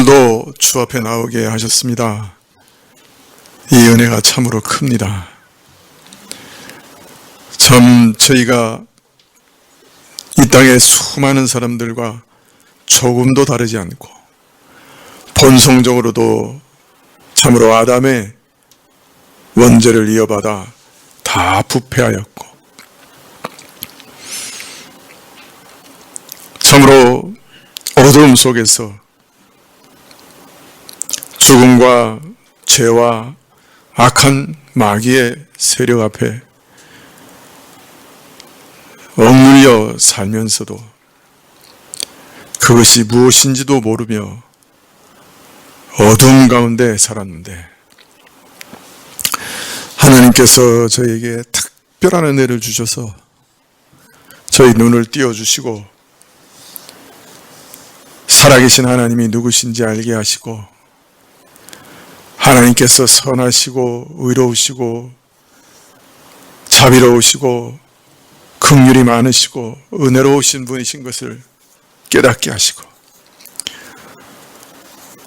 오늘도 주 앞에 나오게 하셨습니다. 이 은혜가 참으로 큽니다. 참 저희가 이 땅의 수많은 사람들과 조금도 다르지 않고 본성적으로도 참으로 아담의 원죄를 이어받아 다 부패하였고 참으로 어두움 속에서 죽음과 죄와 악한 마귀의 세력 앞에 억눌려 살면서도 그것이 무엇인지도 모르며 어두움 가운데 살았는데 하나님께서 저에게 특별한 은혜를 주셔서 저희 눈을 띄워주시고 살아계신 하나님이 누구신지 알게 하시고 하나님께서 선하시고 의로우시고 자비로우시고 긍휼이 많으시고 은혜로우신 분이신 것을 깨닫게 하시고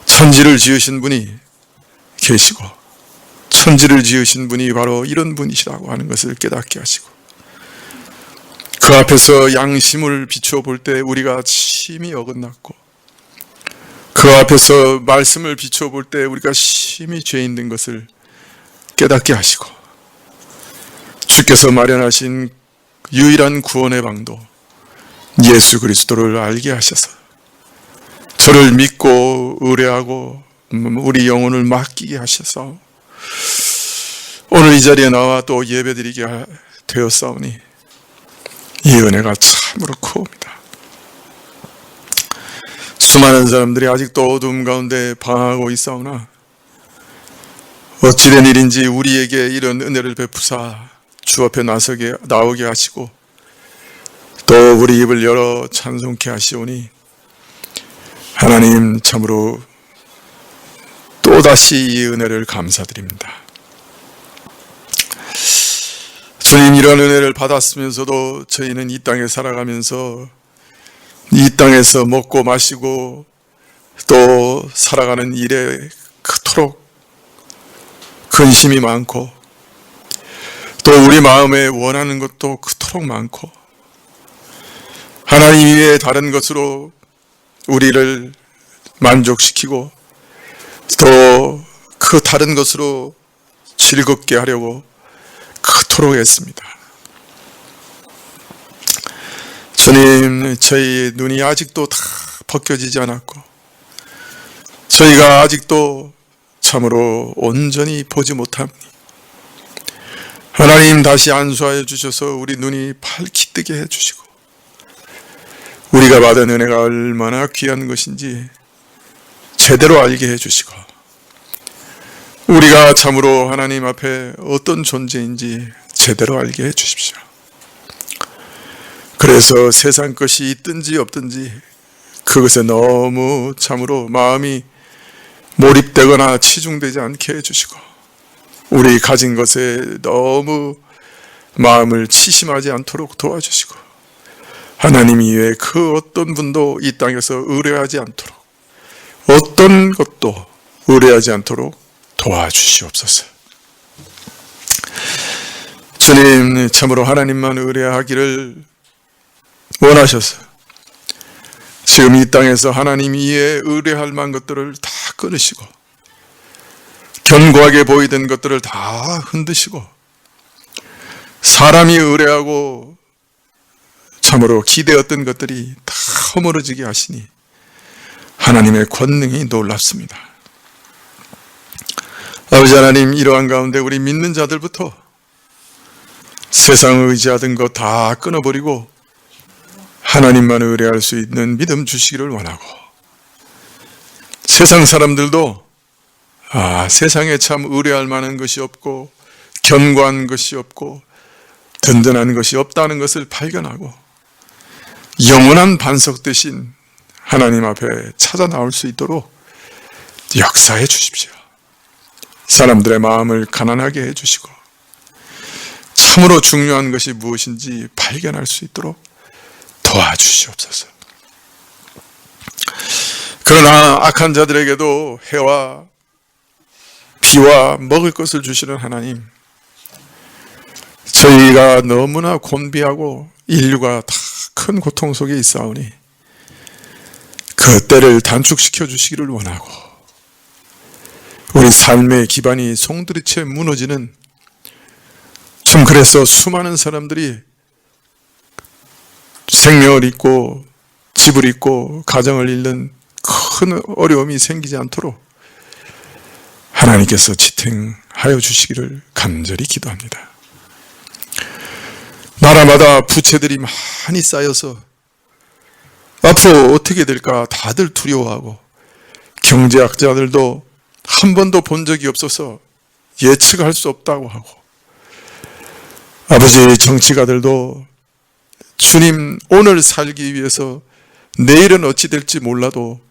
천지를 지으신 분이 계시고 천지를 지으신 분이 바로 이런 분이시라고 하는 것을 깨닫게 하시고 그 앞에서 양심을 비추어 볼 때 우리가 심히 어긋났고 그 앞에서 말씀을 비추어 볼 때 우리가 심히 죄인 된 것을 깨닫게 하시고 주께서 마련하신 유일한 구원의 방도 예수 그리스도를 알게 하셔서 저를 믿고 의뢰하고 우리 영혼을 맡기게 하셔서 오늘 이 자리에 나와 또 예배드리게 되었사오니 이 은혜가 참으로 크옵니다. 수많은 사람들이 아직도 어두움 가운데 방황하고 있사오나 어찌된 일인지 우리에게 이런 은혜를 베푸사 주 앞에 나오게 하시고 또 우리 입을 열어 찬송케 하시오니 하나님 참으로 또다시 이 은혜를 감사드립니다. 주님, 이런 은혜를 받았으면서도 저희는 이 땅에 살아가면서 이 땅에서 먹고 마시고 또 살아가는 일에 그토록 근심이 많고 또 우리 마음에 원하는 것도 그토록 많고 하나님 이외에 다른 것으로 우리를 만족시키고 또 그 다른 것으로 즐겁게 하려고 그토록 했습니다. 주님, 저희 눈이 아직도 다 벗겨지지 않았고 저희가 아직도 참으로 온전히 보지 못합니다. 하나님 다시 안수하여 주셔서 우리 눈이 밝히 뜨게 해주시고 우리가 받은 은혜가 얼마나 귀한 것인지 제대로 알게 해주시고 우리가 참으로 하나님 앞에 어떤 존재인지 제대로 알게 해주십시오. 그래서 세상 것이 있든지 없든지 그것에 너무 참으로 마음이 몰입되거나 치중되지 않게 해주시고 우리 가진 것에 너무 마음을 치심하지 않도록 도와주시고 하나님 이외에 그 어떤 분도 이 땅에서 의뢰하지 않도록 어떤 것도 의뢰하지 않도록 도와주시옵소서. 주님, 참으로 하나님만 의뢰하기를 원하셔서 지금 이 땅에서 하나님 이외에 의뢰할 만한 것들을 다 끊으시고 견고하게 보이던 것들을 다 흔드시고 사람이 의뢰하고 참으로 기대었던 것들이 다 허물어지게 하시니 하나님의 권능이 놀랍습니다. 아버지 하나님, 이러한 가운데 우리 믿는 자들부터 세상을 의지하던 것 다 끊어버리고 하나님만 의뢰할 수 있는 믿음 주시기를 원하고 세상 사람들도 세상에 참 의뢰할 만한 것이 없고 견고한 것이 없고 든든한 것이 없다는 것을 발견하고 영원한 반석 대신 하나님 앞에 찾아 나올 수 있도록 역사해 주십시오. 사람들의 마음을 가난하게 해주시고 참으로 중요한 것이 무엇인지 발견할 수 있도록 도와주시옵소서. 그러나 악한 자들에게도 해와 비와 먹을 것을 주시는 하나님, 저희가 너무나 곤비하고 인류가 다 큰 고통 속에 있사오니 그 때를 단축시켜 주시기를 원하고, 우리 삶의 기반이 송두리째 무너지는, 좀 그래서 수많은 사람들이 생명을 잃고 집을 잃고 가정을 잃는 큰 어려움이 생기지 않도록 하나님께서 지탱하여 주시기를 간절히 기도합니다. 나라마다 부채들이 많이 쌓여서 앞으로 어떻게 될까 다들 두려워하고, 경제학자들도 한 번도 본 적이 없어서 예측할 수 없다고 하고, 아버지 정치가들도 주님 오늘 살기 위해서 내일은 어찌 될지 몰라도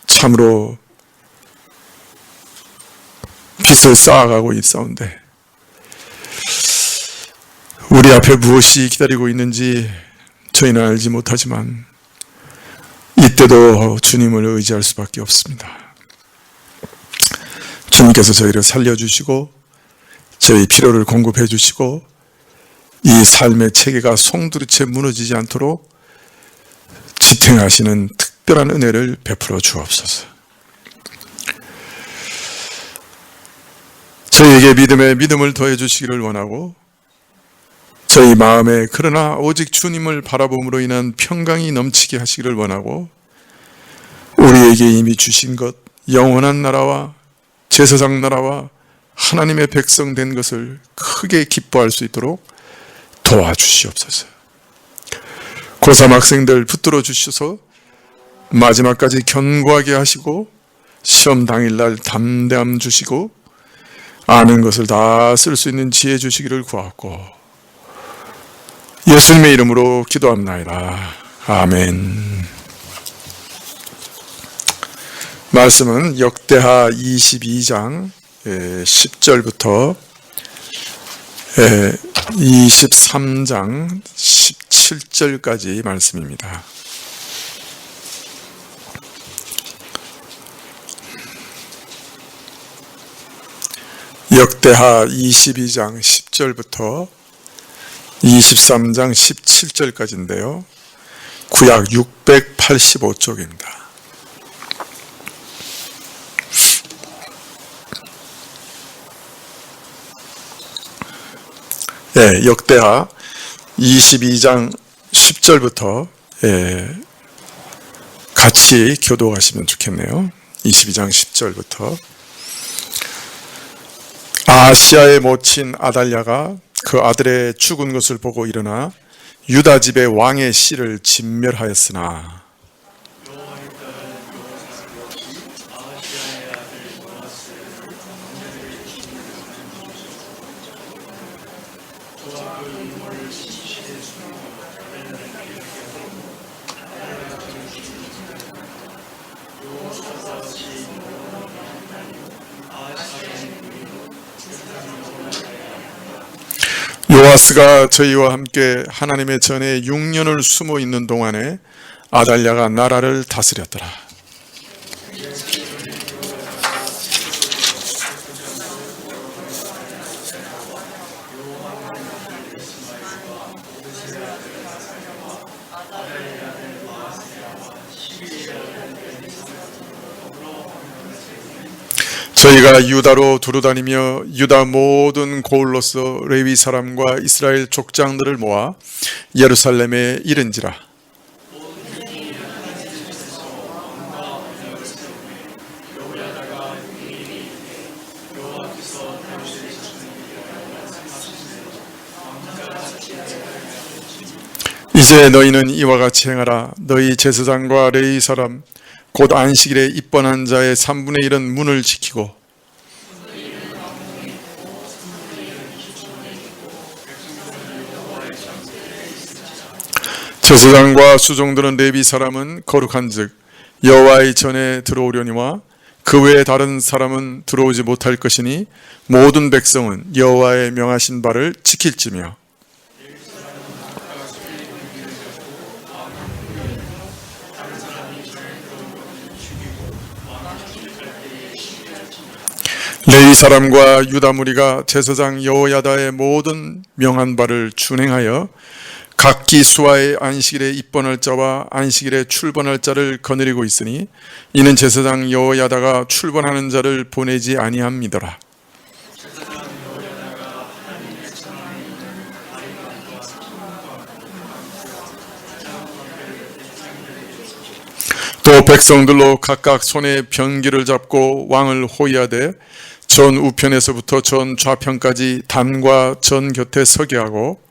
참으로 빚을 쌓아가고 있사온데, 우리 앞에 무엇이 기다리고 있는지 저희는 알지 못하지만 이때도 주님을 의지할 수밖에 없습니다. 주님께서 저희를 살려주시고 저희 필요를 공급해 주시고 이 삶의 체계가 송두리째 무너지지 않도록 지탱하시는 특별한 은혜를 베풀어 주옵소서. 저희에게 믿음에 믿음을 더해 주시기를 원하고, 저희 마음에 그러나 오직 주님을 바라봄으로 인한 평강이 넘치게 하시기를 원하고, 우리에게 이미 주신 것, 영원한 나라와 제사장 나라와 하나님의 백성 된 것을 크게 기뻐할 수 있도록 도와주시옵소서. 고3 학생들 붙들어 주셔서 마지막까지 견고하게 하시고, 시험 당일날 담대함 주시고, 아는 것을 다 쓸 수 있는 지혜 주시기를 구하고, 예수님의 이름으로 기도합나이다. 아멘. 말씀은 역대하 22장 10절부터 23장 17절까지 말씀입니다. 역대하 22장 10절부터 23장 17절까지인데요. 구약 685쪽입니다. 네, 역대하 22장 10절부터 같이 교도하시면 좋겠네요. 22장 10절부터. 아하시야의 모친 아달랴가 그 아들의 죽은 것을 보고 일어나 유다 집의 왕의 씨를 진멸하였으나, 요아스가 저희와 함께 하나님의 전에 6년을 숨어 있는 동안에 아달랴가 나라를 다스렸더라. 저희가 유다로 두루다니며 유다 모든 고을로서 레위 사람과 이스라엘 족장들을 모아 예루살렘에 이른지라. 이제 너희는 이와 같이 행하라. 너희 제사장과 레위 사람 곧 안식일에 입번한 자의 3분의 1은 문을 지키고, 제사장과 수종들은 레위 사람은 거룩한즉 여호와의 전에 들어오려니와 그 외에 다른 사람은 들어오지 못할 것이니 모든 백성은 여호와의 명하신 바를 지킬지며, 레위 사람과 유다 무리가 제사장 여호야다의 모든 명한 바를 준행하여 각기 수하의 안식일에 입번할 자와 안식일에 출번할 자를 거느리고 있으니 이는 제사장 여호야다가 출번하는 자를 보내지 아니함이더라. 또 백성들로 각각 손에 병기를 잡고 왕을 호위하되 전 우편에서부터 전 좌편까지 단과 전 곁에 서게 하고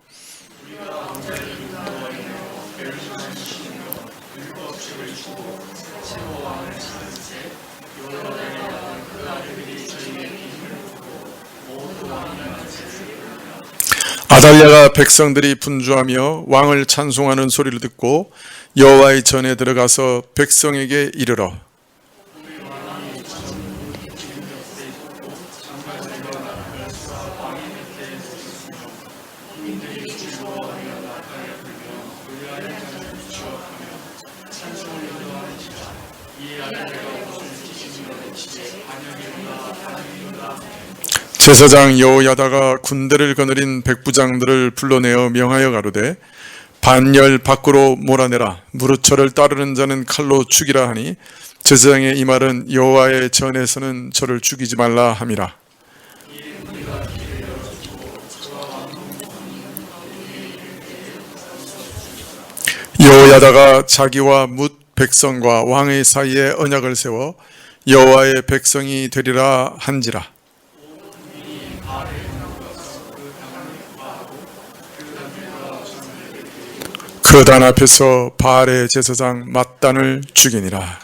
아달랴가 백성들이 분주하며 왕을 찬송하는 소리를 듣고 여호와의 전에 들어가서 백성에게 이르러 제사장 여호야다가 군대를 거느린 백부장들을 불러내어 명하여 가로되 반열 밖으로 몰아내라. 무릇 저를 따르는 자는 칼로 죽이라 하니 제사장의 이 말은 여호와의 전에서는 저를 죽이지 말라 함이라. 여호야다가 자기와 뭇 백성과 왕의 사이에 언약을 세워 여호와의 백성이 되리라 한지라. 그 단 앞에서 바알의 제사장 맏단을 죽이니라.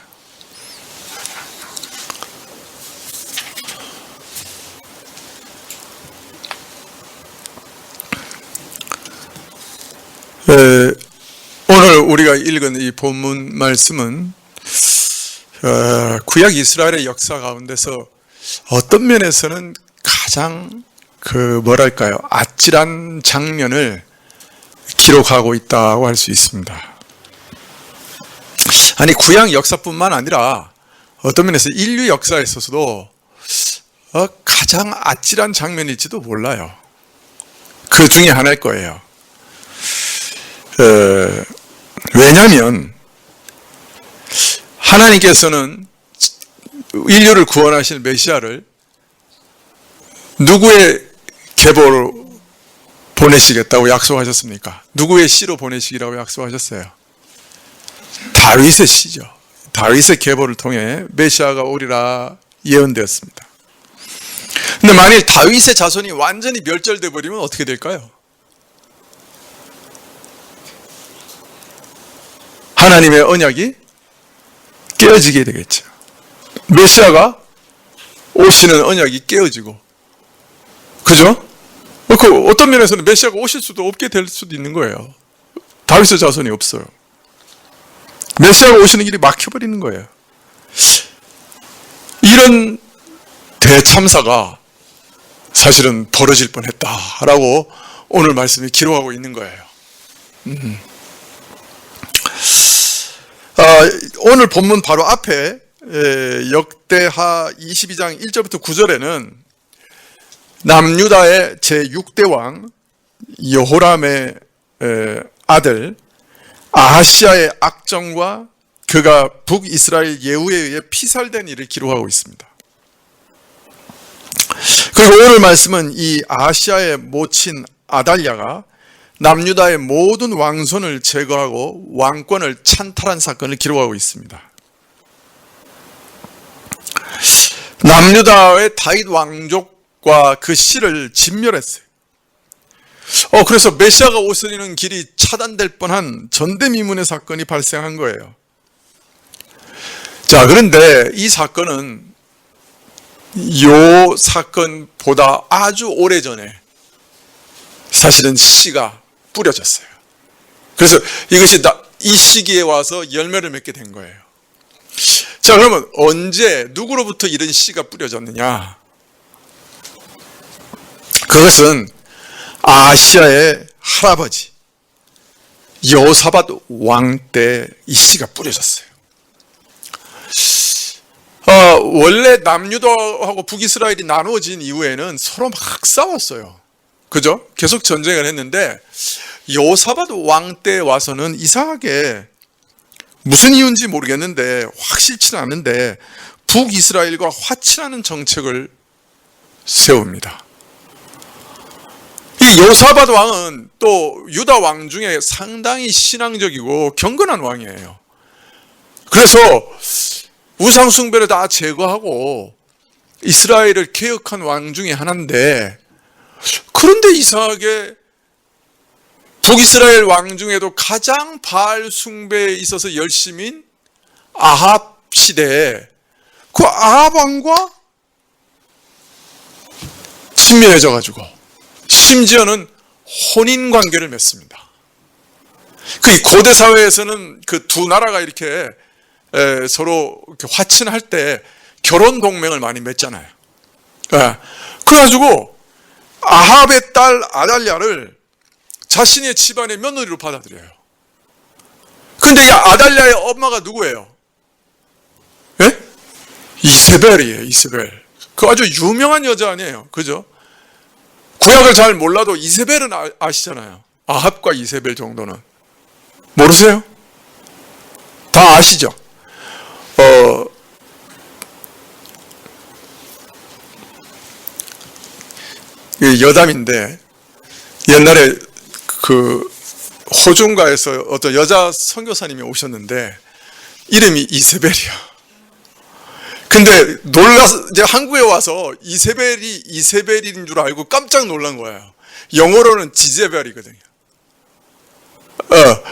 오늘 우리가 읽은 이 본문 말씀은 구약 이스라엘의 역사 가운데서 어떤 면에서는 가장 아찔한 장면을 기록하고 있다고 할 수 있습니다. 아니, 구약 역사뿐만 아니라 어떤 면에서 인류 역사에 있어서도 가장 아찔한 장면일지도 몰라요. 그 중에 하나일 거예요. 왜냐하면 하나님께서는 인류를 구원하실 메시아를 누구의 계보로 보내시겠다고 약속하셨습니까? 누구의 씨로 보내시기라고 약속하셨어요? 다윗의 씨죠. 다윗의 계보를 통해 메시아가 오리라 예언되었습니다. 근데 만일 다윗의 자손이 완전히 멸절돼 버리면 어떻게 될까요? 하나님의 언약이 깨어지게 되겠죠. 메시아가 오시는 언약이 깨어지고, 그죠? 어떤 면에서는 메시아가 오실 수도 없게 될 수도 있는 거예요. 다윗의 자손이 없어요. 메시아가 오시는 길이 막혀버리는 거예요. 이런 대참사가 사실은 벌어질 뻔했다라고 오늘 말씀이 기록하고 있는 거예요. 오늘 본문 바로 앞에 역대하 22장 1절부터 9절에는 남유다의 제6대 왕 여호람의 아들 아하시아의 악정과 그가 북이스라엘 예후에 의해 피살된 일을 기록하고 있습니다. 그리고 오늘 말씀은 이 아하시아의 모친 아달랴가 남유다의 모든 왕손을 제거하고 왕권을 찬탈한 사건을 기록하고 있습니다. 남유다의 다윗 왕족과 그 씨를 진멸했어요. 그래서 메시아가 오시는 길이 차단될 뻔한 전대미문의 사건이 발생한 거예요. 자, 그런데 이 사건은 이 사건보다 아주 오래전에 사실은 씨가 뿌려졌어요. 그래서 이것이 이 시기에 와서 열매를 맺게 된 거예요. 자, 그러면 언제 누구로부터 이런 씨가 뿌려졌느냐? 그것은 아하시아의 할아버지 여호사밧 왕 때 이 씨가 뿌려졌어요. 원래 남유다하고 북이스라엘이 나누어진 이후에는 서로 막 싸웠어요. 그죠? 계속 전쟁을 했는데 여호사밧 왕 때 와서는 이상하게 무슨 이유인지 모르겠는데 확실치는 않은데 북이스라엘과 화친하는 정책을 세웁니다. 이 여호사밧 왕은 또 유다 왕 중에 상당히 신앙적이고 경건한 왕이에요. 그래서 우상 숭배를 다 제거하고 이스라엘을 개혁한 왕 중에 하나인데, 그런데 이상하게 북이스라엘 왕 중에도 가장 바알 숭배에 있어서 열심인 아합 시대에 그 아합 왕과 친밀해져 가지고 심지어는 혼인 관계를 맺습니다. 그 고대 사회에서는 그 두 나라가 이렇게 서로 이렇게 화친할 때 결혼 동맹을 많이 맺잖아요. 그래가지고 아합의 딸 아달랴를 자신의 집안의 며느리로 받아들여요. 근데 이 아달랴의 엄마가 누구예요? 예? 이세벨이에요. 이세벨. 그 아주 유명한 여자 아니에요. 그죠? 구약을 잘 몰라도 이세벨은 아시잖아요. 아합과 이세벨 정도는. 모르세요? 다 아시죠? 여담인데, 옛날에 그 호중가에서 어떤 여자 선교사님이 오셨는데 이름이 이세벨이야. 근데 놀라서 이제 한국에 와서 이세벨이 이세벨인 줄 알고 깜짝 놀란 거예요. 영어로는 지제벨이거든요.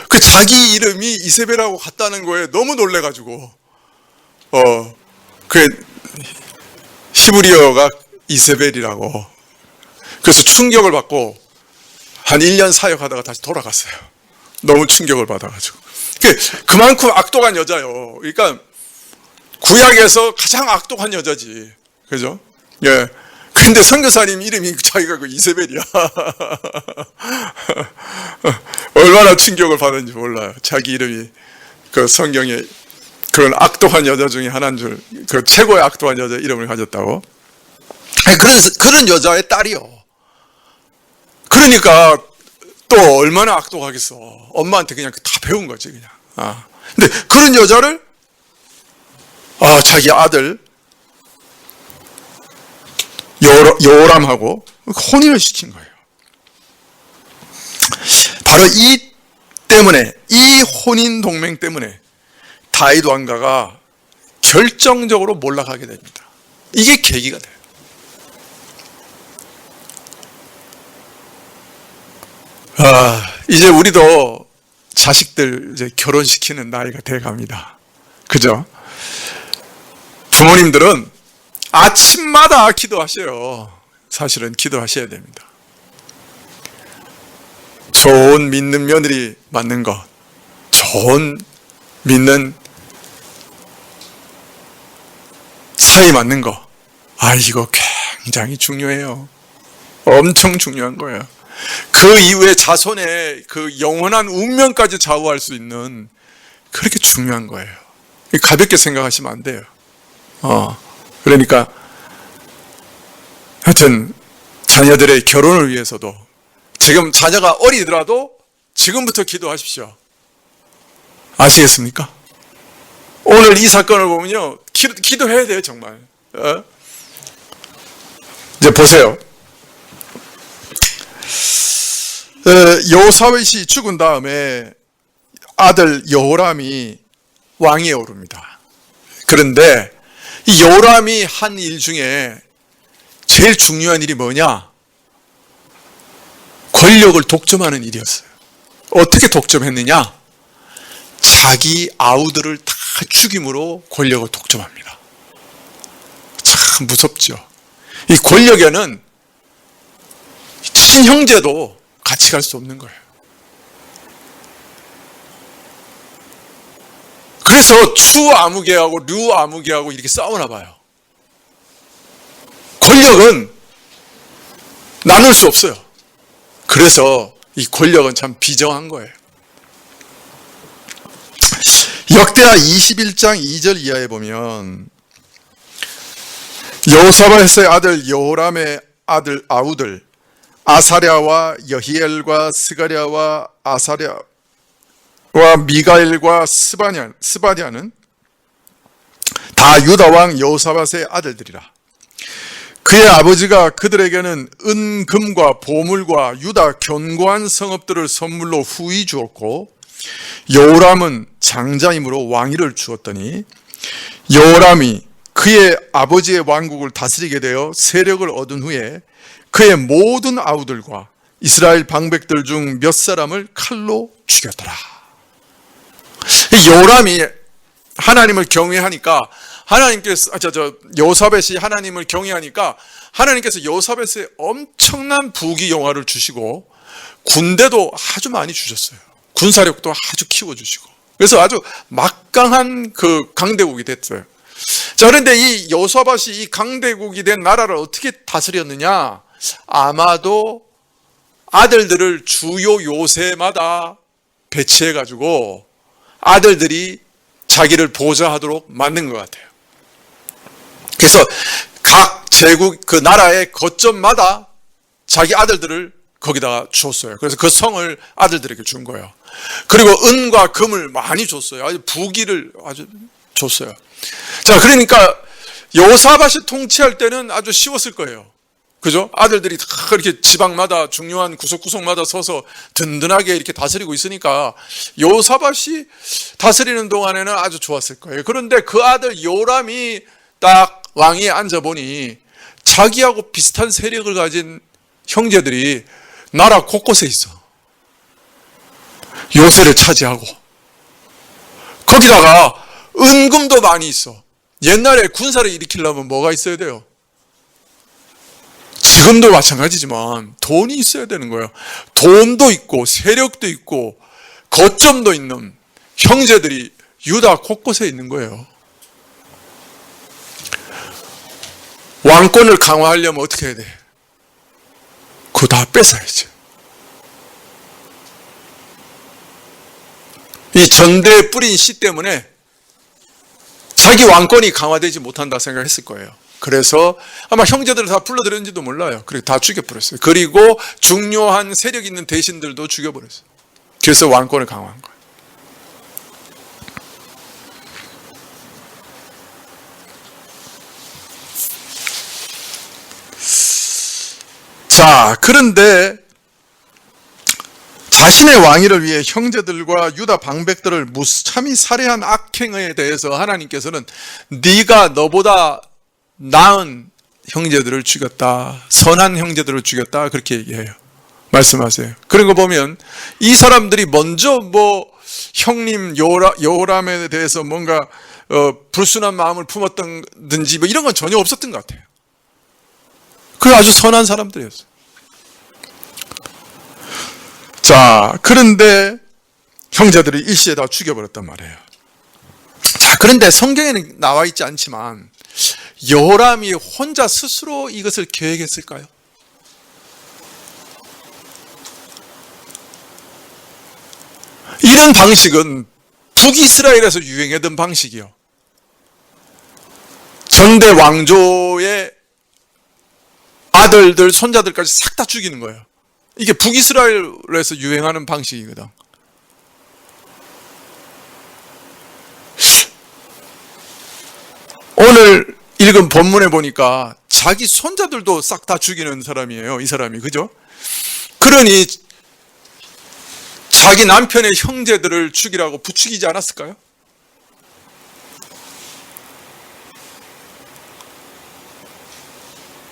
그 자기 이름이 이세벨하고 같다는 거에 너무 놀래가지고, 그 히브리어가 이세벨이라고. 그래서 충격을 받고 한 1년 사역하다가 다시 돌아갔어요. 너무 충격을 받아가지고. 그만큼 악독한 여자요. 그러니까 구약에서 가장 악독한 여자지. 그죠? 예. 근데 선교사님 이름이 자기가 그 이세벨이야. 얼마나 충격을 받았는지 몰라요. 자기 이름이 그 성경에 그런 악독한 여자 중에 하나인 줄, 그 최고의 악독한 여자 이름을 가졌다고. 그런 여자의 딸이요. 그러니까 또 얼마나 악독하겠어. 엄마한테 그냥 다 배운 거지, 그냥. 근데 그런 여자를 자기 아들 여호람하고 혼인을 시킨 거예요. 바로 이 때문에, 이 혼인 동맹 때문에 다윗 왕가가 결정적으로 몰락하게 됩니다. 이게 계기가 돼요. 이제 우리도 자식들 이제 결혼시키는 나이가 돼 갑니다. 그죠? 부모님들은 아침마다 기도하셔요. 사실은 기도하셔야 됩니다. 좋은 믿는 며느리 맞는 것, 좋은 믿는 사이 맞는 것, 이거 굉장히 중요해요. 엄청 중요한 거예요. 그 이후에 자손의 그 영원한 운명까지 좌우할 수 있는, 그렇게 중요한 거예요. 가볍게 생각하시면 안 돼요. 그러니까 하여튼 자녀들의 결혼을 위해서도, 지금 자녀가 어리더라도 지금부터 기도하십시오. 아시겠습니까? 오늘 이 사건을 보면요, 기도해야 돼요, 정말. 이제 보세요. 여호사밧이 죽은 다음에 아들 여호람이 왕위에 오릅니다. 그런데 이 여호람이 한 일 중에 제일 중요한 일이 뭐냐? 권력을 독점하는 일이었어요. 어떻게 독점했느냐? 자기 아우들을 다 죽임으로 권력을 독점합니다. 참 무섭죠. 이 권력에는 친형제도 같이 갈 수 없는 거예요. 그래서 추 아무개하고 류 아무개하고 이렇게 싸우나 봐요. 권력은 나눌 수 없어요. 그래서 이 권력은 참 비정한 거예요. 역대하 21장 2절 이하에 보면 여호사밧의 아들 여호람의 아들 아우들 아사랴와 여히엘과 스가랴와 아사랴와 미가엘과 스바냐는 다 유다 왕 여호사밧의 아들들이라. 그의 아버지가 그들에게는 은금과 보물과 유다 견고한 성읍들을 선물로 후히 주었고, 여호람은 장자이므로 왕위를 주었더니 여호람이 그의 아버지의 왕국을 다스리게 되어 세력을 얻은 후에 그의 모든 아우들과 이스라엘 방백들 중 몇 사람을 칼로 죽였더라. 여호람이 하나님을 경외하니까 하나님께서 여호사밧이 하나님을 경외하니까 하나님께서 여호사밧에 엄청난 부귀 영화를 주시고 군대도 아주 많이 주셨어요. 군사력도 아주 키워주시고, 그래서 아주 막강한 그 강대국이 됐어요. 자, 그런데 이 여호사밧이 이 강대국이 된 나라를 어떻게 다스렸느냐? 아마도 아들들을 주요 요새마다 배치해가지고 아들들이 자기를 보좌하도록 만든 것 같아요. 그래서 각 제국 그 나라의 거점마다 자기 아들들을 거기다가 줬어요. 그래서 그 성을 아들들에게 준 거예요. 그리고 은과 금을 많이 줬어요. 아주 부귀를 아주 줬어요. 자, 그러니까 여호사밧이 통치할 때는 아주 쉬웠을 거예요. 그죠? 아들들이 다 이렇게 지방마다 중요한 구석구석마다 서서 든든하게 이렇게 다스리고 있으니까 여호사밧이 다스리는 동안에는 아주 좋았을 거예요. 그런데 그 아들 요람이 딱 왕위에 앉아보니 자기하고 비슷한 세력을 가진 형제들이 나라 곳곳에 있어. 요새를 차지하고 거기다가 은금도 많이 있어. 옛날에 군사를 일으키려면 뭐가 있어야 돼요? 지금도 마찬가지지만 돈이 있어야 되는 거예요. 돈도 있고 세력도 있고 거점도 있는 형제들이 유다 곳곳에 있는 거예요. 왕권을 강화하려면 어떻게 해야 돼? 그거 다 뺏어야지. 이 전대에 뿌린 씨 때문에 자기 왕권이 강화되지 못한다 생각했을 거예요. 그래서 아마 형제들을 다 불러들였는지도 몰라요. 그리고 다 죽여버렸어요. 그리고 중요한 세력 있는 대신들도 죽여버렸어요. 그래서 왕권을 강화한 거예요. 자, 그런데 자신의 왕위를 위해 형제들과 유다 방백들을 무참히 살해한 악행에 대해서 하나님께서는 네가 너보다 나은 형제들을 죽였다, 선한 형제들을 죽였다, 그렇게 얘기해요. 말씀하세요. 그런 거 보면 이 사람들이 먼저 형님 여호람에 대해서 뭔가 불순한 마음을 품었던지 이런 건 전혀 없었던 것 같아요. 그 아주 선한 사람들이었어요. 자, 그런데 형제들이 일시에 다 죽여버렸단 말이에요. 자, 그런데 성경에는 나와 있지 않지만 여호람이 혼자 스스로 이것을 계획했을까요? 이런 방식은 북이스라엘에서 유행하던 방식이요. 전대 왕조의 아들들, 손자들까지 싹 다 죽이는 거예요. 이게 북이스라엘에서 유행하는 방식이거든. 오늘 읽은 본문에 보니까 자기 손자들도 싹 다 죽이는 사람이에요. 이 사람이, 그죠? 그러니 자기 남편의 형제들을 죽이라고 부추기지 않았을까요?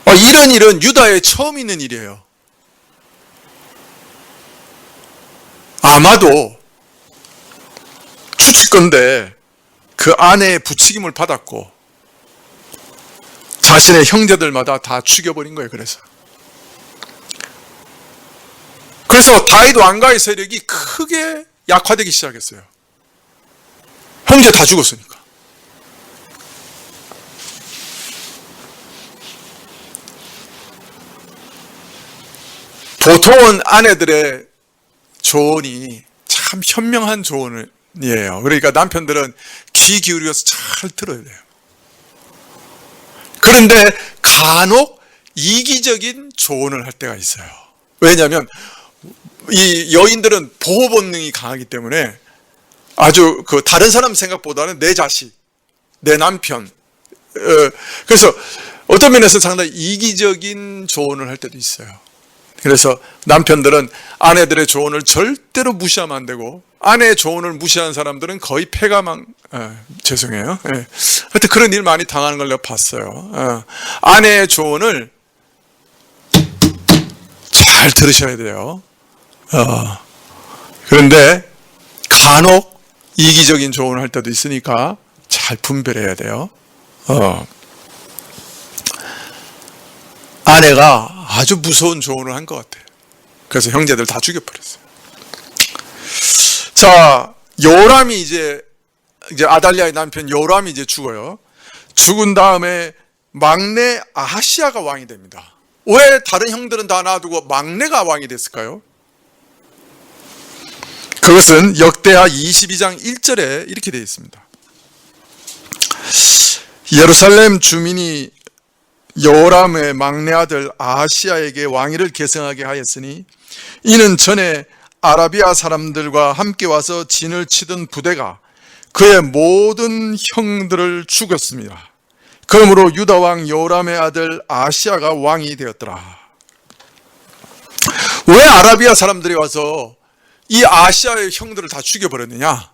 이런 일은 유다에 처음 있는 일이에요. 아마도 추측건데 그 아내의 부추김을 받았고 자신의 형제들마다 다 죽여버린 거예요. 그래서 다윗 왕가의 세력이 크게 약화되기 시작했어요. 형제 다 죽었으니까. 보통은 아내들의 조언이 참 현명한 조언이에요. 그러니까 남편들은 귀 기울여서 잘 들어야 돼요. 그런데 간혹 이기적인 조언을 할 때가 있어요. 왜냐하면 이 여인들은 보호 본능이 강하기 때문에 아주 다른 사람 생각보다는 내 자식, 내 남편, 그래서 어떤 면에서 상당히 이기적인 조언을 할 때도 있어요. 그래서 남편들은 아내들의 조언을 절대로 무시하면 안 되고, 아내의 조언을 무시하는 사람들은 거의 죄송해요. 하여튼 그런 일 많이 당하는 걸 내가 봤어요. 아내의 조언을 잘 들으셔야 돼요. 그런데 간혹 이기적인 조언을 할 때도 있으니까 잘 분별해야 돼요. 아내가 아주 무서운 조언을 한 것 같아요. 그래서 형제들 다 죽여버렸어요. 자, 요람이 이제 아달랴의 남편 요람이 이제 죽어요. 죽은 다음에 막내 아하시아가 왕이 됩니다. 왜 다른 형들은 다 놔두고 막내가 왕이 됐을까요? 그것은 역대하 22장 1절에 이렇게 되어 있습니다. 예루살렘 주민이 요람의 막내 아들 아하시아에게 왕위를 계승하게 하였으니 이는 전에 아라비아 사람들과 함께 와서 진을 치던 부대가 그의 모든 형들을 죽였습니다. 그러므로 유다 왕 요람의 아들 아하시아가 왕이 되었더라. 왜 아라비아 사람들이 와서 이 아하시아의 형들을 다 죽여버렸느냐?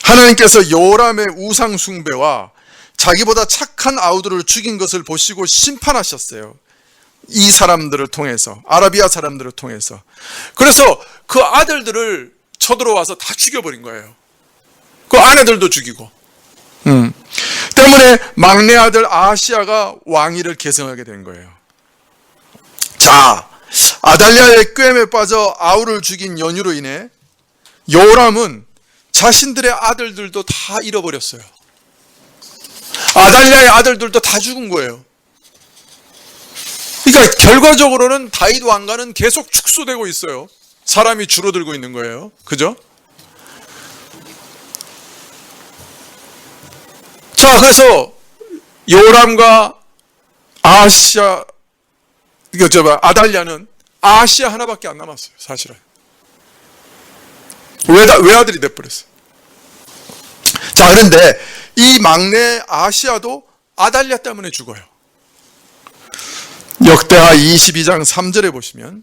하나님께서 요람의 우상 숭배와 자기보다 착한 아우들을 죽인 것을 보시고 심판하셨어요. 이 사람들을 통해서, 아라비아 사람들을 통해서. 그래서 그 아들들을 쳐들어와서 다 죽여버린 거예요. 그 아내들도 죽이고. 때문에 막내 아들 아하시아가 왕위를 계승하게 된 거예요. 자, 아달랴의 꾀임에 빠져 아우를 죽인 연유로 인해 요람은 자신들의 아들들도 다 잃어버렸어요. 아달랴의 아들들도 다 죽은 거예요. 그러니까 결과적으로는 다윗 왕가는 계속 축소되고 있어요. 사람이 줄어들고 있는 거예요. 그죠? 자, 그래서 요람과 아하시아, 아달랴는 아하시아 하나밖에 안 남았어요. 사실은. 외아들이 돼버렸어요. 자, 그런데 이 막내 아하시아도 아달랴 때문에 죽어요. 역대하 22장 3절에 보시면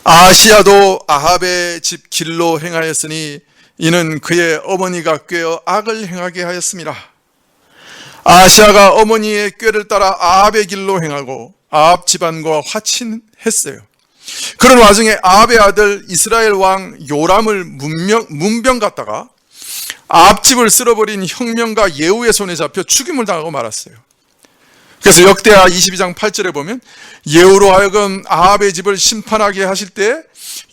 아하시아도 아합의 집 길로 행하였으니 이는 그의 어머니가 꾀어 악을 행하게 하였습니다. 아하시아가 어머니의 꾀를 따라 아합의 길로 행하고 아합 집안과 화친했어요. 그런 와중에 아합의 아들 이스라엘 왕 요람을 문병 갔다가 아합 집을 쓸어버린 혁명가 예후의 손에 잡혀 죽임을 당하고 말았어요. 그래서 역대하 22장 8절에 보면 예후로 하여금 아합의 집을 심판하게 하실 때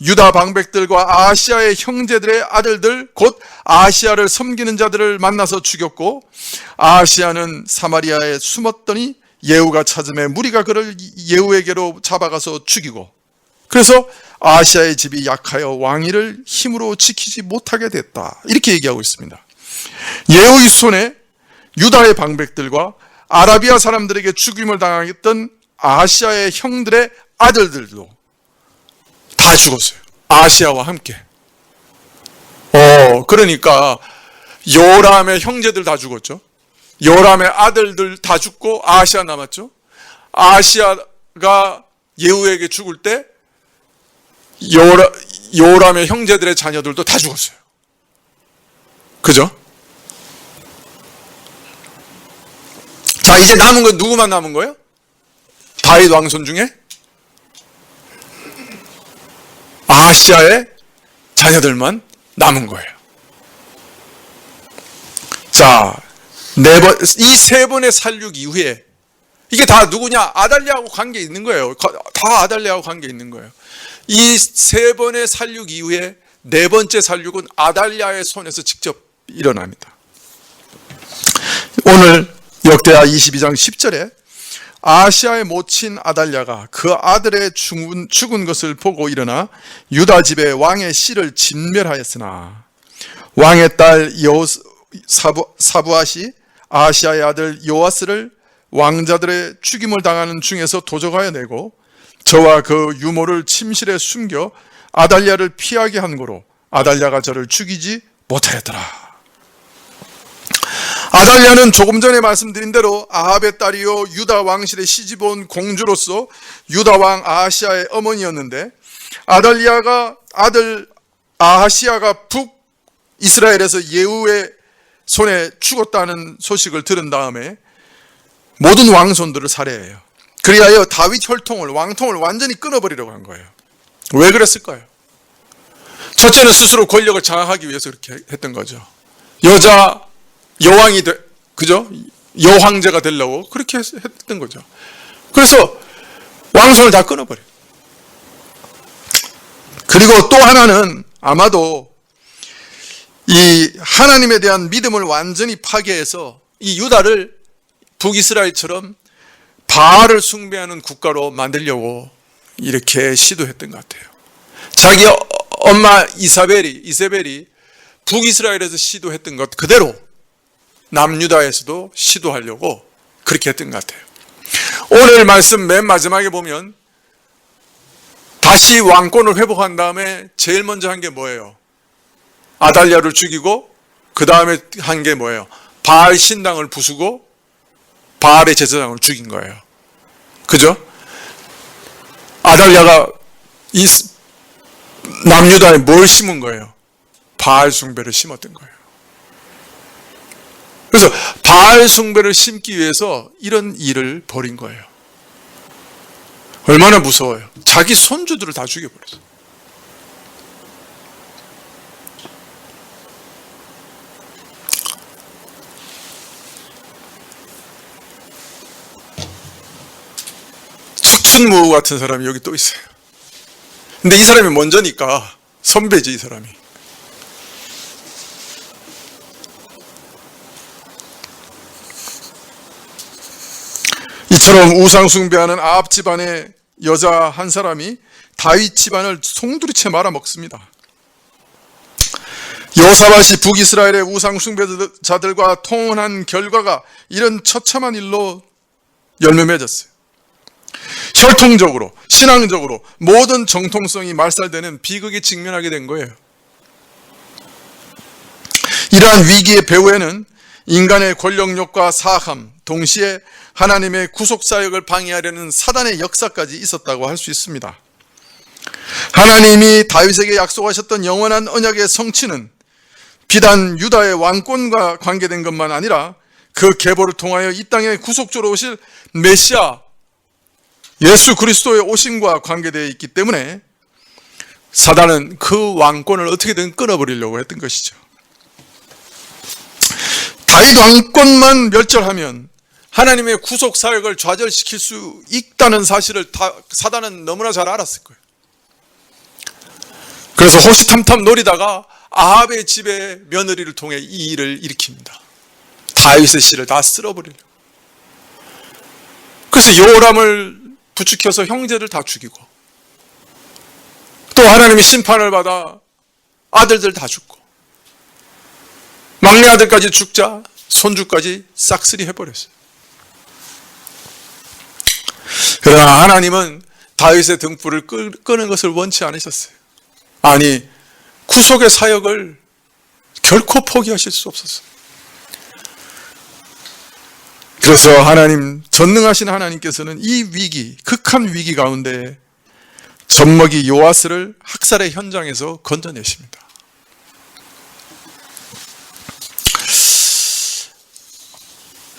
유다 방백들과 아하시아의 형제들의 아들들 곧 아하시아를 섬기는 자들을 만나서 죽였고 아하시아는 사마리아에 숨었더니 예후가 찾음에 무리가 그를 예후에게로 잡아가서 죽이고 그래서 아하시아의 집이 약하여 왕위를 힘으로 지키지 못하게 됐다. 이렇게 얘기하고 있습니다. 예후의 손에 유다의 방백들과 아라비아 사람들에게 죽임을 당했던 아하시아의 형들의 아들들도 다 죽었어요. 아하시아와 함께. 그러니까 요람의 형제들 다 죽었죠. 요람의 아들들 다 죽고 아하시아 남았죠. 아하시아가 예후에게 죽을 때 요람의 형제들의 자녀들도 다 죽었어요. 그죠? 자, 이제 남은 건 누구만 남은 거예요? 다윗 왕손 중에 아하시아의 자녀들만 남은 거예요. 자, 이 세 번의 살육 이후에 이게 다 누구냐? 아달랴하고 관계 있는 거예요. 다 아달랴하고 관계 있는 거예요. 이 세 번의 살육 이후에 네 번째 살육은 아달랴의 손에서 직접 일어납니다. 오늘 역대하 22장 10절에 아하시아의 모친 아달랴가 그 아들의 죽은 것을 보고 일어나 유다 집의 왕의 씨를 진멸하였으나 왕의 딸 사부아시 아하시아의 아들 요아스를 왕자들의 죽임을 당하는 중에서 도적하여 내고 저와 그 유모를 침실에 숨겨 아달랴를 피하게 한 거로 아달랴가 저를 죽이지 못하였더라. 아달랴는 조금 전에 말씀드린 대로 아합의 딸이요 유다 왕실에 시집온 공주로서 유다 왕 아하시아의 어머니였는데, 아달랴가 아들 아하시아가 북이스라엘에서 예후의 손에 죽었다는 소식을 들은 다음에 모든 왕손들을 살해해요. 그리하여 다윗 혈통을, 왕통을 완전히 끊어버리려고 한 거예요. 왜 그랬을까요? 첫째는 스스로 권력을 장악하기 위해서 그렇게 했던 거죠. 여자 여왕이 그죠? 여황제가 되려고 그렇게 했던 거죠. 그래서 왕손을 다 끊어버려요. 그리고 또 하나는 아마도 이 하나님에 대한 믿음을 완전히 파괴해서 이 유다를 북이스라엘처럼 바알을 숭배하는 국가로 만들려고 이렇게 시도했던 것 같아요. 자기 엄마 이세벨이 북이스라엘에서 시도했던 것 그대로 남유다에서도 시도하려고 그렇게 했던 것 같아요. 오늘 말씀 맨 마지막에 보면 다시 왕권을 회복한 다음에 제일 먼저 한 게 뭐예요? 아달랴를 죽이고 그 다음에 한 게 뭐예요? 바알 신당을 부수고 바알의 제사장을 죽인 거예요. 그죠? 아달랴가 이 남유다에 뭘 심은 거예요? 바알 숭배를 심었던 거예요. 그래서 바알 숭배를 심기 위해서 이런 일을 벌인 거예요. 얼마나 무서워요. 자기 손주들을 다 죽여버렸어요. 측춘무후 같은 사람이 여기 또 있어요. 근데 이 사람이 먼저니까 선배지, 이 사람이. 이처럼 우상 숭배하는 아합 집안의 여자 한 사람이 다윗 집안을 송두리째 말아먹습니다. 여호사밧이 북이스라엘의 우상 숭배자들과 통혼한 결과가 이런 처참한 일로 열매 맺었어요. 혈통적으로, 신앙적으로 모든 정통성이 말살되는 비극에 직면하게 된 거예요. 이러한 위기의 배후에는 인간의 권력욕과 사악함, 동시에 하나님의 구속사역을 방해하려는 사단의 역사까지 있었다고 할 수 있습니다. 하나님이 다윗에게 약속하셨던 영원한 언약의 성취는 비단 유다의 왕권과 관계된 것만 아니라 그 계보를 통하여 이 땅에 구속주로 오실 메시아 예수 그리스도의 오심과 관계되어 있기 때문에 사단은 그 왕권을 어떻게든 끊어버리려고 했던 것이죠. 다윗 왕권만 멸절하면 하나님의 구속 사역을 좌절시킬 수 있다는 사실을 사단은 너무나 잘 알았을 거예요. 그래서 호시탐탐 노리다가 아합의 집의 며느리를 통해 이 일을 일으킵니다. 다윗의 씨를 다 쓸어버리려고. 그래서 요람을 부추겨서 형제를 다 죽이고, 또 하나님의 심판을 받아 아들들 다 죽고, 막내 아들까지 죽자 손주까지 싹쓸이 해버렸어요. 그러나 하나님은 다윗의 등불을 끄는 것을 원치 않으셨어요. 아니, 구속의 사역을 결코 포기하실 수 없었어요. 그래서 하나님, 전능하신 하나님께서는 이 위기, 극한 위기 가운데 젖먹이 요아스를 학살의 현장에서 건져내십니다.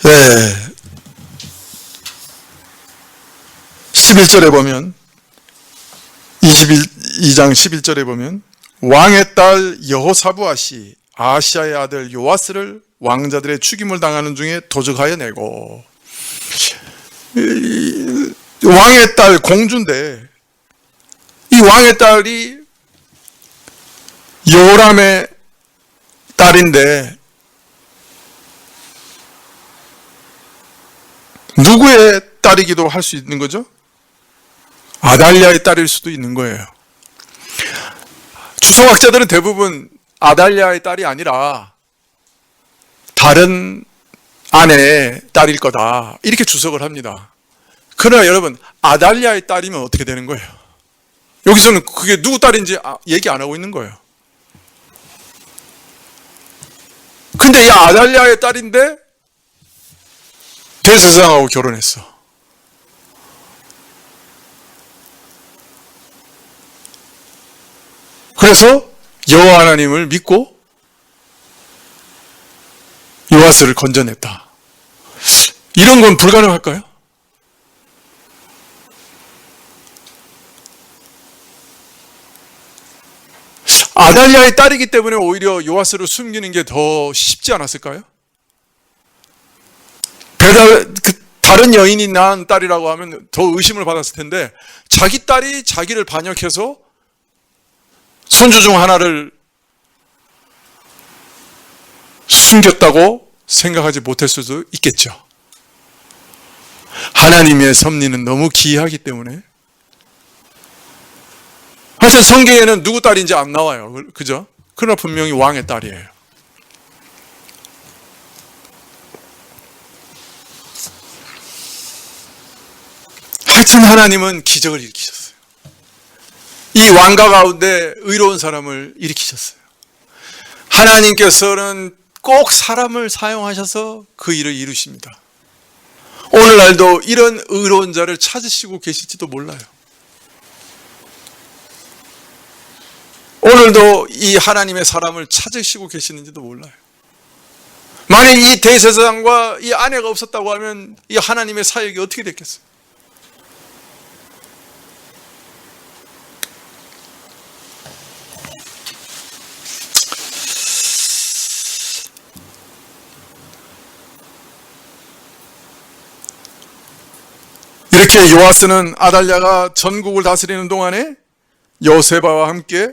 네. 11절에 보면 22장 11절에 보면 왕의 딸 여호사부앗이 아하시아의 아들 요아스를 왕자들의 죽임을 당하는 중에 도적하여 내고, 왕의 딸 공주인데 이 왕의 딸이 요람의 딸인데 누구의 딸이기도 할 수 있는 거죠? 아달랴의 딸일 수도 있는 거예요. 주석학자들은 대부분 아달랴의 딸이 아니라 다른 아내의 딸일 거다, 이렇게 주석을 합니다. 그러나 여러분, 아달랴의 딸이면 어떻게 되는 거예요? 여기서는 그게 누구 딸인지 얘기 안 하고 있는 거예요. 근데 이 아달랴의 딸인데 대제사장하고 결혼했어. 그래서 여호와 하나님을 믿고 요아스를 건져냈다. 이런 건 불가능할까요? 아달랴의 딸이기 때문에 오히려 요아스를 숨기는 게 더 쉽지 않았을까요? 다른 여인이 낳은 딸이라고 하면 더 의심을 받았을 텐데, 자기 딸이 자기를 반역해서 손주 중 하나를 숨겼다고 생각하지 못할 수도 있겠죠. 하나님의 섭리는 너무 기이하기 때문에. 사실 성경에는 누구 딸인지 안 나와요. 그죠? 그러나 분명히 왕의 딸이에요. 하여튼 하나님은 기적을 일으키셨어요. 이 왕가 가운데 의로운 사람을 일으키셨어요. 하나님께서는 꼭 사람을 사용하셔서 그 일을 이루십니다. 오늘날도 이런 의로운 자를 찾으시고 계실지도 몰라요. 오늘도 이 하나님의 사람을 찾으시고 계시는지도 몰라요. 만약 이 대제사장과 이 아내가 없었다고 하면 이 하나님의 사역이 어떻게 됐겠어요? 이렇게 요아스는 아달랴가 전국을 다스리는 동안에 여호세바와 함께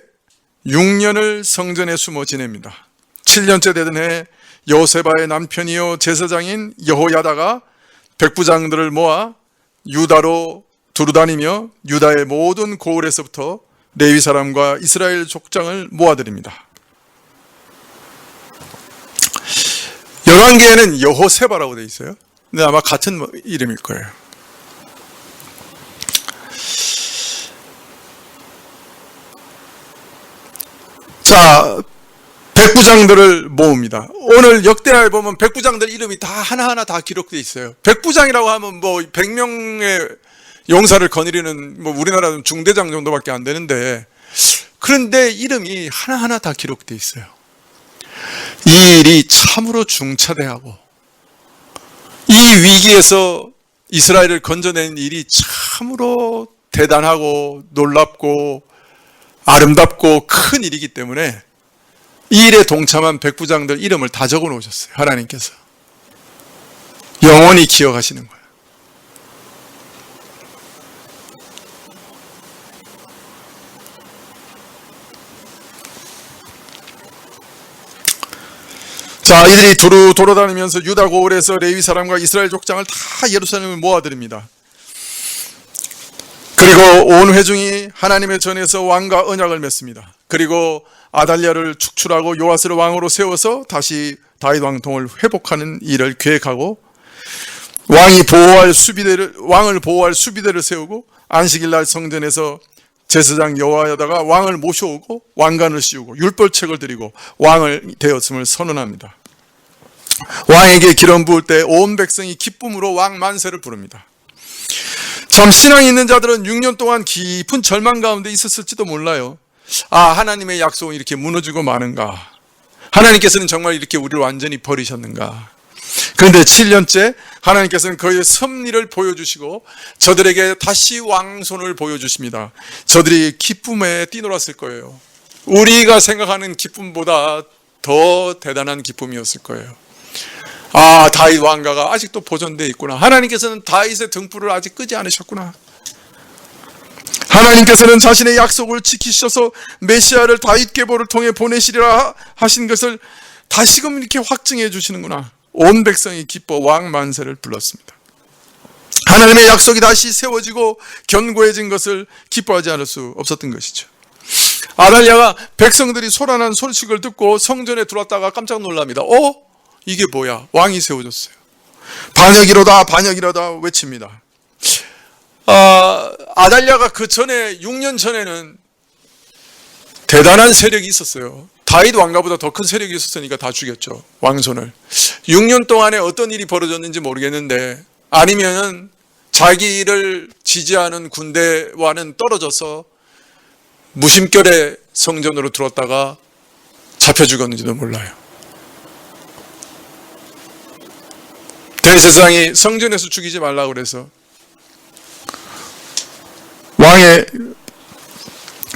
6년을 성전에 숨어 지냅니다. 7년째 되던 해 여호세바의 남편이요 제사장인 여호야다가 백부장들을 모아 유다로 두루다니며 유다의 모든 고을에서부터 레위 사람과 이스라엘 족장을 모아들입니다. 열왕기에는 여호세바라고 되어 있어요. 근데 아마 같은 이름일 거예요. 자, 백부장들을 모읍니다. 오늘 역대하에 보면 백부장들 이름이 다 하나하나 다 기록되어 있어요. 백부장이라고 하면 뭐 100명의 용사를 거느리는 뭐 우리나라는 중대장 정도밖에 안 되는데, 그런데 이름이 하나하나 다 기록되어 있어요. 이 일이 참으로 중차대하고 이 위기에서 이스라엘을 건져낸 일이 참으로 대단하고 놀랍고 아름답고 큰 일이기 때문에 이 일에 동참한 백부장들 이름을 다 적어 놓으셨어요. 하나님께서 영원히 기억하시는 거예요. 자, 이들이 두루 돌아다니면서 유다 고을에서 레위 사람과 이스라엘 족장을 다 예루살렘에 모아드립니다. 그리고 온 회중이 하나님의 전에서 왕과 언약을 맺습니다. 그리고 아달랴를 축출하고 요아스를 왕으로 세워서 다시 다윗 왕통을 회복하는 일을 계획하고, 왕을 보호할 수비대를 세우고, 안식일날 성전에서 제사장 여호야다가 왕을 모셔오고 왕관을 씌우고 율법책을 드리고 왕을 되었음을 선언합니다. 왕에게 기름 부을 때 온 백성이 기쁨으로 왕 만세를 부릅니다. 참 신앙이 있는 자들은 6년 동안 깊은 절망 가운데 있었을지도 몰라요. 아, 하나님의 약속은 이렇게 무너지고 마는가? 하나님께서는 정말 이렇게 우리를 완전히 버리셨는가? 그런데 7년째 하나님께서는 그의 섭리를 보여주시고 저들에게 다시 왕손을 보여주십니다. 저들이 기쁨에 뛰놀았을 거예요. 우리가 생각하는 기쁨보다 더 대단한 기쁨이었을 거예요. 아, 다윗 왕가가 아직도 보존되어 있구나. 하나님께서는 다윗의 등불을 아직 끄지 않으셨구나. 하나님께서는 자신의 약속을 지키셔서 메시아를 다윗 계보를 통해 보내시리라 하신 것을 다시금 이렇게 확증해 주시는구나. 온 백성이 기뻐 왕 만세를 불렀습니다. 하나님의 약속이 다시 세워지고 견고해진 것을 기뻐하지 않을 수 없었던 것이죠. 아달랴가 백성들이 소란한 소식을 듣고 성전에 들어왔다가 깜짝 놀랍니다. 이게 뭐야? 왕이 세워졌어요. 반역이로다 반역이로다 외칩니다. 아달랴가 그 전에 6년 전에는 대단한 세력이 있었어요. 다윗 왕가보다 더 큰 세력이 있었으니까 다 죽였죠. 왕손을. 6년 동안에 어떤 일이 벌어졌는지 모르겠는데, 아니면은 자기를 지지하는 군대와는 떨어져서 무심결에 성전으로 들어왔다가 잡혀 죽었는지도 몰라요. 대제사장이 성전에서 죽이지 말라고 그래서 왕의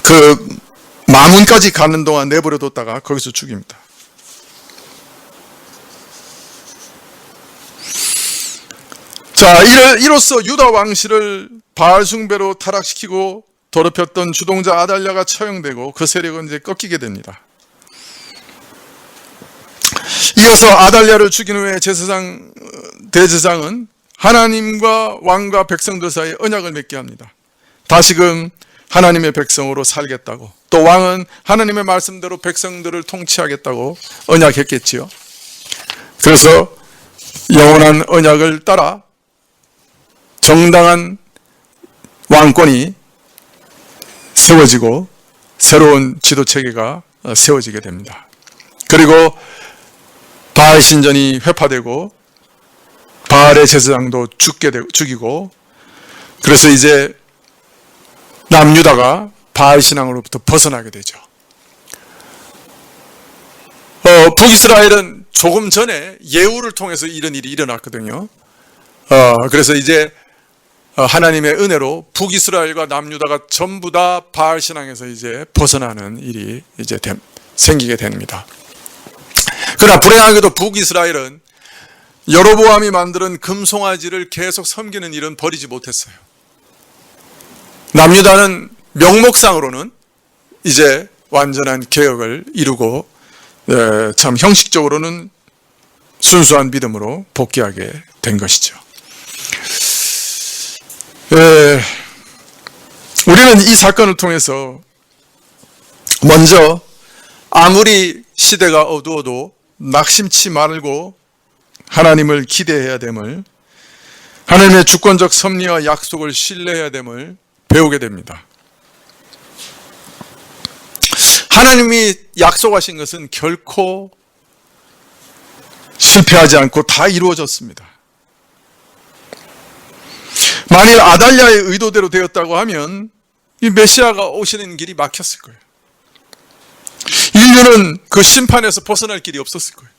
그 마문까지 가는 동안 내버려뒀다가 거기서 죽입니다. 자, 이로써 유다 왕실을 바알 숭배로 타락시키고 더럽혔던 주동자 아달랴가 처형되고 그 세력은 이제 꺾이게 됩니다. 이어서 아달랴를 죽인 후에 대제사장은 하나님과 왕과 백성들 사이에 언약을 맺게 합니다. 다시금 하나님의 백성으로 살겠다고, 또 왕은 하나님의 말씀대로 백성들을 통치하겠다고 언약했겠지요. 그래서 영원한 언약을 따라 정당한 왕권이 세워지고 새로운 지도체계가 세워지게 됩니다. 그리고 바알 신전이 회파되고 바알의 제사장도 죽이고, 그래서 이제 남유다가 바알 신앙으로부터 벗어나게 되죠. 북이스라엘은 조금 전에 예후를 통해서 이런 일이 일어났거든요. 그래서 이제 하나님의 은혜로 북이스라엘과 남유다가 전부 다 바알 신앙에서 이제 벗어나는 일이 이제 생기게 됩니다. 그러나 불행하게도 북이스라엘은 여로보암이 만드는 금송아지를 계속 섬기는 일은 버리지 못했어요. 남유다는 명목상으로는 이제 완전한 개혁을 이루고 참 형식적으로는 순수한 믿음으로 복귀하게 된 것이죠. 우리는 이 사건을 통해서 먼저 아무리 시대가 어두워도 낙심치 말고 하나님을 기대해야 됨을, 하나님의 주권적 섭리와 약속을 신뢰해야 됨을 배우게 됩니다. 하나님이 약속하신 것은 결코 실패하지 않고 다 이루어졌습니다. 만일 아달랴의 의도대로 되었다고 하면 이 메시아가 오시는 길이 막혔을 거예요. 인류는 그 심판에서 벗어날 길이 없었을 거예요.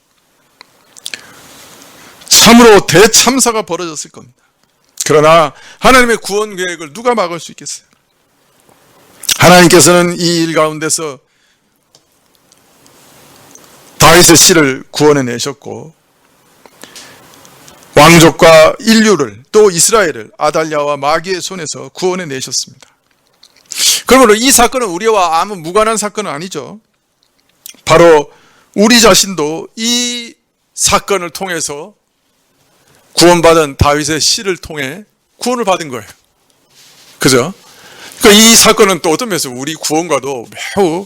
참으로 대참사가 벌어졌을 겁니다. 그러나 하나님의 구원 계획을 누가 막을 수 있겠어요? 하나님께서는 이 일 가운데서 다윗의 씨를 구원해 내셨고, 왕족과 인류를, 또 이스라엘을 아달랴와 마귀의 손에서 구원해 내셨습니다. 그러므로 이 사건은 우리와 아무 무관한 사건은 아니죠. 바로 우리 자신도 이 사건을 통해서 구원받은 다윗의 씨를 통해 구원을 받은 거예요. 그죠? 그러니까 이 사건은 또 어떤 면에서 우리 구원과도 매우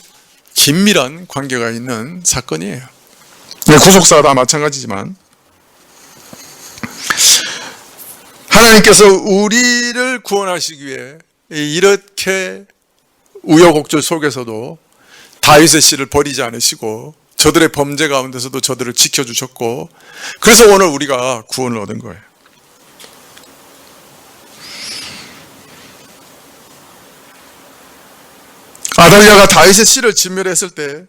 긴밀한 관계가 있는 사건이에요. 구속사가 다 마찬가지지만, 하나님께서 우리를 구원하시기 위해 이렇게 우여곡절 속에서도 다윗의 씨를 버리지 않으시고 저들의 범죄 가운데서도 저들을 지켜주셨고, 그래서 오늘 우리가 구원을 얻은 거예요. 아달랴가 다윗의 씨를 진멸했을 때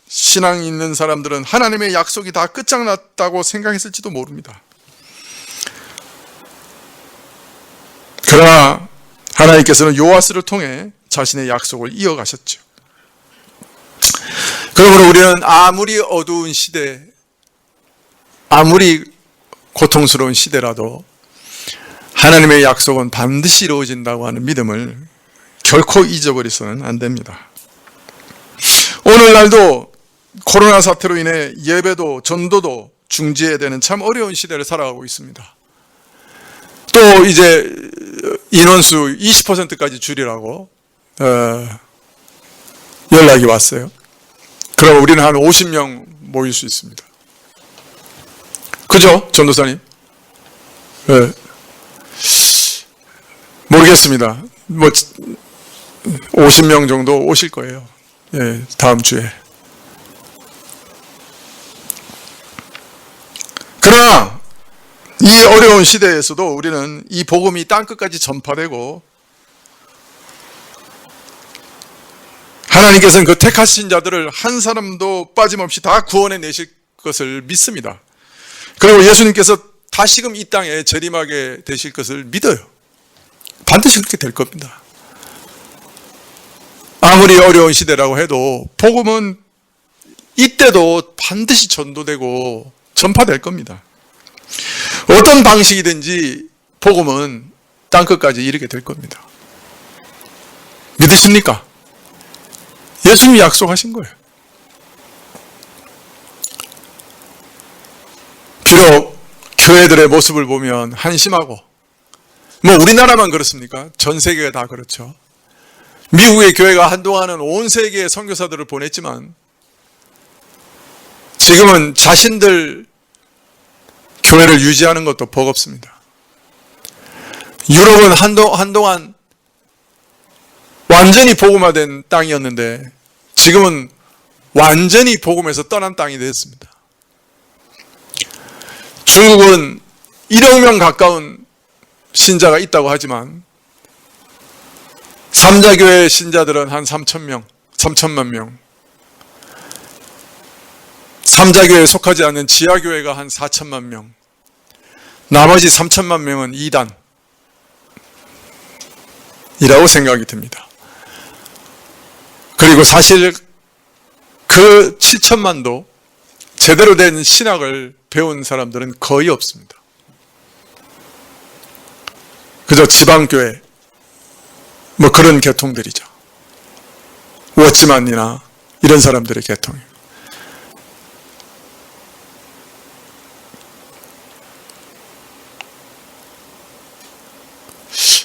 신앙이 있는 사람들은 하나님의 약속이 다 끝장났다고 생각했을지도 모릅니다. 그러나 하나님께서는 요아스를 통해 자신의 약속을 이어가셨죠. 그러므로 우리는 아무리 어두운 시대, 아무리 고통스러운 시대라도 하나님의 약속은 반드시 이루어진다고 하는 믿음을 결코 잊어버리서는 안 됩니다. 오늘날도 코로나 사태로 인해 예배도 전도도 중지해야 되는 참 어려운 시대를 살아가고 있습니다. 또 이제 인원수 20%까지 줄이라고 연락이 왔어요. 그럼 우리는 한 50명 모일 수 있습니다. 그죠? 전도사님? 예. 모르겠습니다. 뭐 50명 정도 오실 거예요. 예, 다음 주에. 그러나 이 어려운 시대에서도 우리는 이 복음이 땅끝까지 전파되고 하나님께서는 그 택하신 자들을 한 사람도 빠짐없이 다 구원해 내실 것을 믿습니다. 그리고 예수님께서 다시금 이 땅에 재림하게 되실 것을 믿어요. 반드시 그렇게 될 겁니다. 아무리 어려운 시대라고 해도 복음은 이때도 반드시 전도되고 전파될 겁니다. 어떤 방식이든지 복음은 땅끝까지 이르게 될 겁니다. 믿으십니까? 예수님이 약속하신 거예요. 비록 교회들의 모습을 보면 한심하고, 뭐 우리나라만 그렇습니까? 전 세계가 다 그렇죠. 미국의 교회가 한동안은 온 세계의 선교사들을 보냈지만 지금은 자신들 교회를 유지하는 것도 버겁습니다. 유럽은 한동안 완전히 복음화된 땅이었는데 지금은 완전히 복음에서 떠난 땅이 됐습니다. 중국은 1억 명 가까운 신자가 있다고 하지만 삼자교회 신자들은 한 3천만 명. 삼자교회에 속하지 않는 지하교회가 한 4천만 명. 나머지 3천만 명은 2단이라고 생각이 듭니다. 그리고 사실 그 7천만도 제대로 된 신학을 배운 사람들은 거의 없습니다. 그저 지방교회, 뭐 그런 계통들이죠. 워치만이나 이런 사람들의 계통이에요.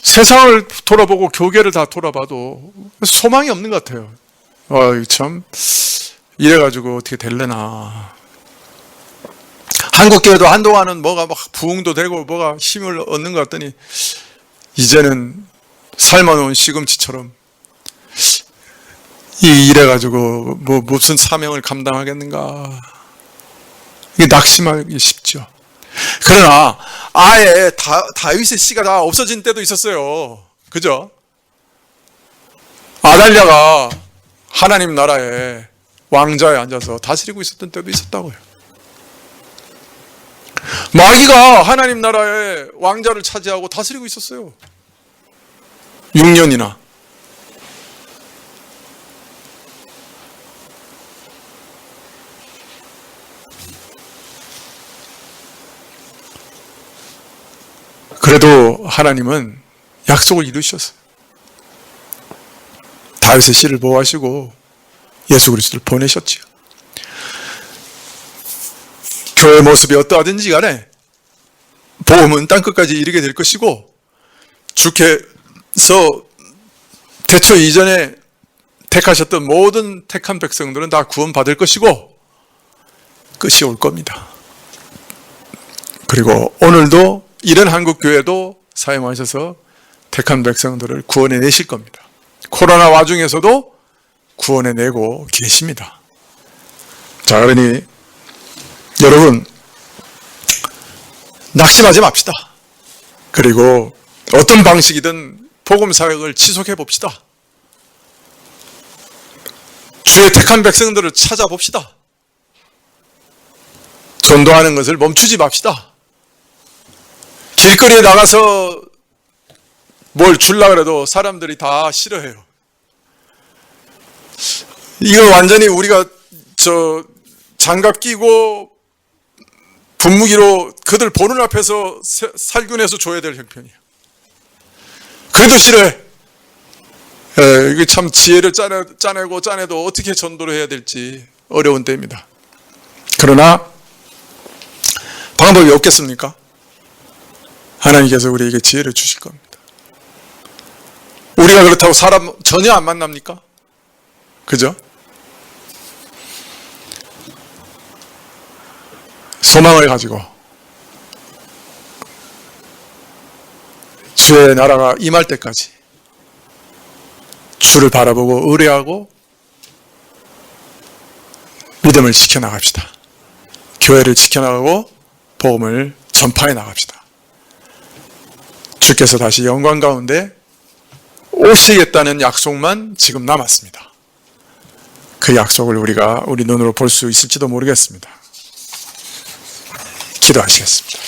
세상을 돌아보고 교계를 다 돌아봐도 소망이 없는 것 같아요. 참 이래가지고 어떻게 될래나. 한국교회도 한동안은 뭐가 막 부흥도 되고 뭐가 힘을 얻는 것 같더니 이제는 삶아놓은 시금치처럼 이래가지고 뭐 무슨 사명을 감당하겠는가. 이게 낙심하기 쉽죠. 그러나 아예 다윗의 씨가 다 없어진 때도 있었어요. 그죠? 아달랴가 하나님 나라에 왕좌에 앉아서 다스리고 있었던 때도 있었다고요. 마귀가 하나님 나라에 왕좌를 차지하고 다스리고 있었어요. 6년이나. 그래도 하나님은 약속을 이루셨어요. 다윗의 씨를 보호하시고 예수 그리스도를 보내셨지요. 교회의 모습이 어떠하든지 간에 복음은 땅끝까지 이르게 될 것이고 주께서 태초 이전에 택하셨던 모든 택한 백성들은 다 구원받을 것이고 끝이 올 겁니다. 그리고 오늘도 이런 한국교회도 사용하셔서 택한 백성들을 구원해 내실 겁니다. 코로나 와중에서도 구원해 내고 계십니다. 자, 그러니 여러분 낙심하지 맙시다. 그리고 어떤 방식이든 복음 사역을 지속해 봅시다. 주의 택한 백성들을 찾아봅시다. 전도하는 것을 멈추지 맙시다. 길거리에 나가서 뭘 주려고 해도 사람들이 다 싫어해요. 이거 완전히 우리가 장갑 끼고 분무기로 그들 보는 앞에서 살균해서 줘야 될 형편이에요. 그래도 싫어해. 이게 참 지혜를 짜내도 어떻게 전도를 해야 될지 어려운 때입니다. 그러나 방법이 없겠습니까? 하나님께서 우리에게 지혜를 주실 겁니다. 우리가 그렇다고 사람 전혀 안 만납니까? 그죠? 소망을 가지고 주의 나라가 임할 때까지 주를 바라보고 의뢰하고 믿음을 지켜나갑시다. 교회를 지켜나가고 복음을 전파해 나갑시다. 주께서 다시 영광 가운데 오시겠다는 약속만 지금 남았습니다. 그 약속을 우리가 우리 눈으로 볼 수 있을지도 모르겠습니다. 기도하시겠습니다.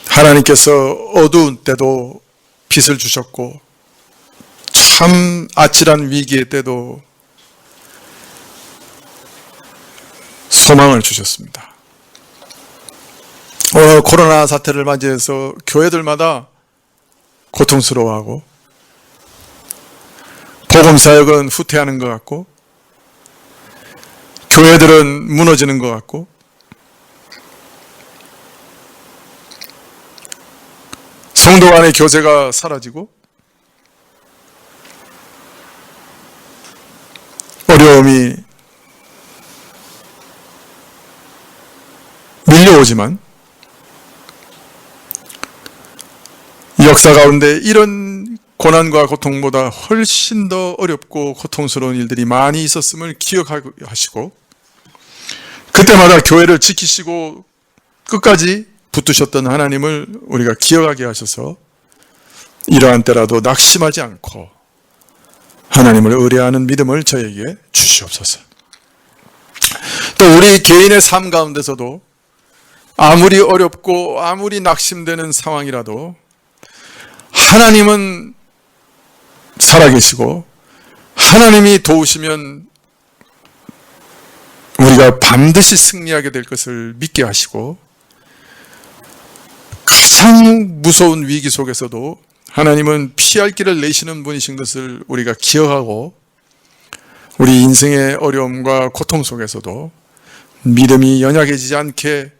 하나님께서 어두운 때도 빛을 주셨고 참 아찔한 위기의 때도 소망을 주셨습니다. 코로나 사태를 맞이해서 교회들마다 고통스러워하고 복음사역은 후퇴하는 것 같고 교회들은 무너지는 것 같고 성도 간의 교제가 사라지고 어려움이 밀려오지만 역사 가운데 이런 고난과 고통보다 훨씬 더 어렵고 고통스러운 일들이 많이 있었음을 기억하시고 그때마다 교회를 지키시고 끝까지 붙드셨던 하나님을 우리가 기억하게 하셔서 이러한 때라도 낙심하지 않고 하나님을 의뢰하는 믿음을 저에게 주시옵소서. 또 우리 개인의 삶 가운데서도 아무리 어렵고 아무리 낙심되는 상황이라도 하나님은 살아계시고 하나님이 도우시면 우리가 반드시 승리하게 될 것을 믿게 하시고 가장 무서운 위기 속에서도 하나님은 피할 길을 내시는 분이신 것을 우리가 기억하고 우리 인생의 어려움과 고통 속에서도 믿음이 연약해지지 않게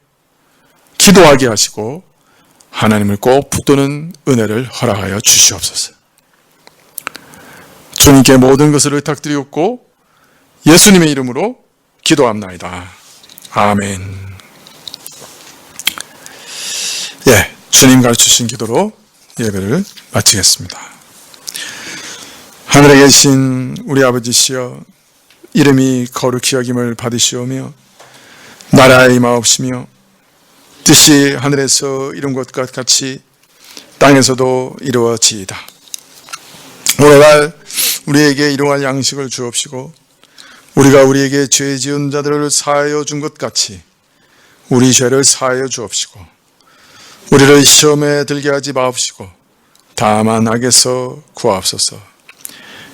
기도하게 하시고 하나님을 꼭 붙드는 은혜를 허락하여 주시옵소서. 주님께 모든 것을 의탁드리옵고 예수님의 이름으로 기도합나이다. 아멘. 주님 가르치신 기도로 예배를 마치겠습니다. 하늘에 계신 우리 아버지시여, 이름이 거룩히 여김을 받으시오며 나라의 임하옵시며 뜻이 하늘에서 이룬 것과 같이 땅에서도 이루어지이다. 오늘날 우리에게 일용할 양식을 주옵시고 우리가 우리에게 죄 지은 자들을 사하여 준 것 같이 우리 죄를 사하여 주옵시고 우리를 시험에 들게 하지 마옵시고 다만 악에서 구하옵소서.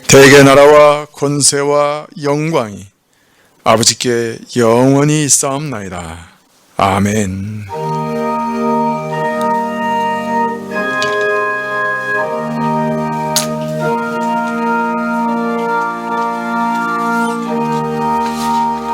대개 나라와 권세와 영광이 아버지께 영원히 있사옵나이다. 아멘.